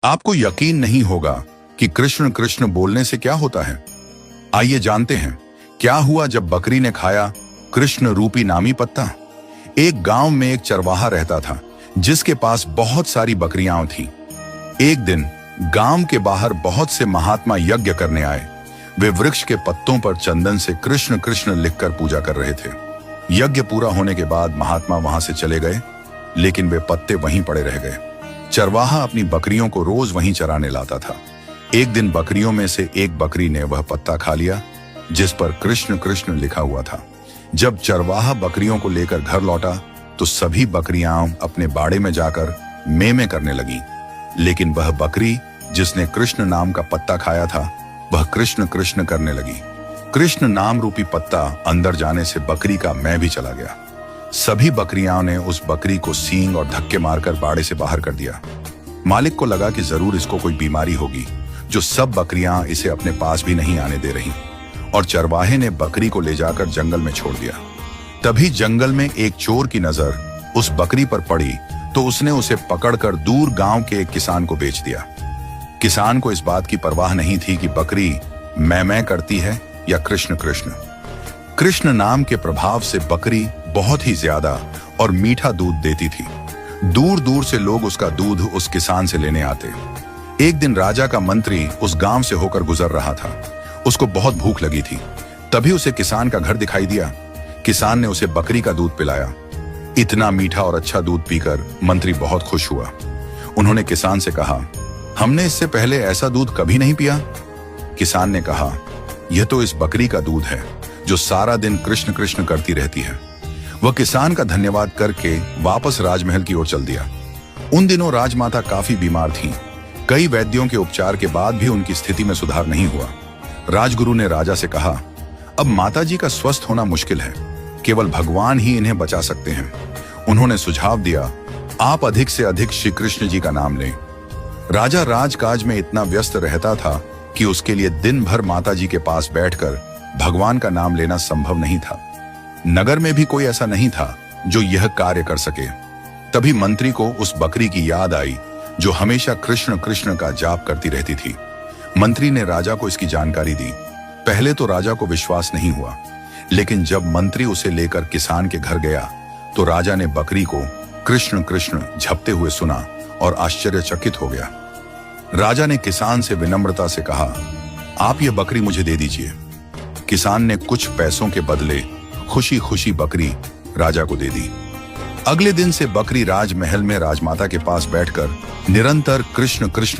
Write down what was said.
आपको यकीन नहीं होगा कि कृष्ण कृष्ण बोलने से क्या होता है। आइए जानते हैं क्या हुआ जब बकरी ने खाया कृष्ण रूपी नामी पत्ता। एक गांव में एक चरवाहा रहता था जिसके पास बहुत सारी बकरियां थीं। एक दिन गांव के बाहर बहुत से महात्मा यज्ञ करने आए। वे वृक्ष के पत्तों पर चंदन से कृष्ण कृष्ण लिखकर पूजा कर रहे थे। यज्ञ पूरा होने के बाद महात्मा वहां से चले गए, लेकिन वे पत्ते वहीं पड़े रह गए। चरवाहा अपनी बकरियों को रोज वहीं चराने लाता था। एक दिन बकरियों में से एक बकरी ने वह पत्ता खा लिया जिस पर कृष्ण कृष्ण लिखा हुआ था। जब चरवाहा बकरियों को लेकर घर लौटा तो सभी बकरियां अपने बाड़े में जाकर मेमे करने लगी, लेकिन वह बकरी जिसने कृष्ण नाम का पत्ता खाया था वह कृष्ण कृष्ण करने लगी। कृष्ण नाम रूपी पत्ता अंदर जाने से बकरी का मैं भी चला गया। सभी बकरियां ने उस बकरी को सींग और धक्के मारकर बाड़े से बाहर कर दिया। मालिक को लगा कि जरूर इसको कोई बीमारी होगी जो सब बकरियां इसे अपने पास भी नहीं आने दे रही, और चरवाहे ने बकरी को ले जाकर जंगल में छोड़ दिया। तभी जंगल में एक चोर की नजर उस बकरी पर पड़ी तो उसने उसे पकड़कर दूर गांव के एक किसान को बेच दिया। किसान को इस बात की परवाह नहीं थी कि बकरी मैं करती है या कृष्ण कृष्ण। कृष्ण नाम के प्रभाव से बकरी बहुत ही ज्यादा और मीठा दूध देती थी। दूर दूर से लोग उसका दूध उस किसान से लेने आते। एक दिन राजा का मंत्री उस गांव से होकर गुजर रहा था। उसको बहुत भूख लगी थी। तभी उसे किसान का घर दिखाई दिया। किसान ने उसे बकरी का दूध पिलाया। इतना मीठा और अच्छा दूध पीकर मंत्री बहुत खुश हुआ। उन्होंने किसान से कहा, हमने इससे पहले ऐसा दूध कभी नहीं पिया। किसान ने कहा, यह तो इस बकरी का दूध है जो सारा दिन कृष्ण कृष्ण करती रहती है। वह किसान का धन्यवाद करके वापस राजमहल की ओर चल दिया। उन दिनों राजमाता काफी बीमार थीं। कई वैद्यों के उपचार के बाद भी उनकी स्थिति में सुधार नहीं हुआ। राजगुरु ने राजा से कहा, अब माताजी का स्वस्थ होना मुश्किल है, केवल भगवान ही इन्हें बचा सकते हैं। उन्होंने सुझाव दिया, आप अधिक से अधिक श्री कृष्ण जी का नाम लें। राजा राजकाज में इतना व्यस्त रहता था कि उसके लिए दिन भर माताजी के पास बैठकर भगवान का नाम लेना संभव नहीं था। नगर में भी कोई ऐसा नहीं था जो यह कार्य कर सके। तभी मंत्री को उस बकरी की याद आई जो हमेशा कृष्ण कृष्ण का जाप करती रहती थी। मंत्री ने राजा को इसकी जानकारी दी। पहले तो राजा को विश्वास नहीं हुआ, लेकिन जब मंत्री उसे लेकर किसान के घर गया तो राजा ने बकरी को कृष्ण कृष्ण झपते हुए सुना और आश्चर्यचकित हो गया। राजा ने किसान से विनम्रता से कहा, आप ये बकरी मुझे दे दीजिए। किसान ने कुछ पैसों के बदले खुशी खुशी बकरी राजा को दे दी। अगले दिन से बकरी राजमहल में राजमाता के पास बैठकर निरंतर कृष्ण कृष्ण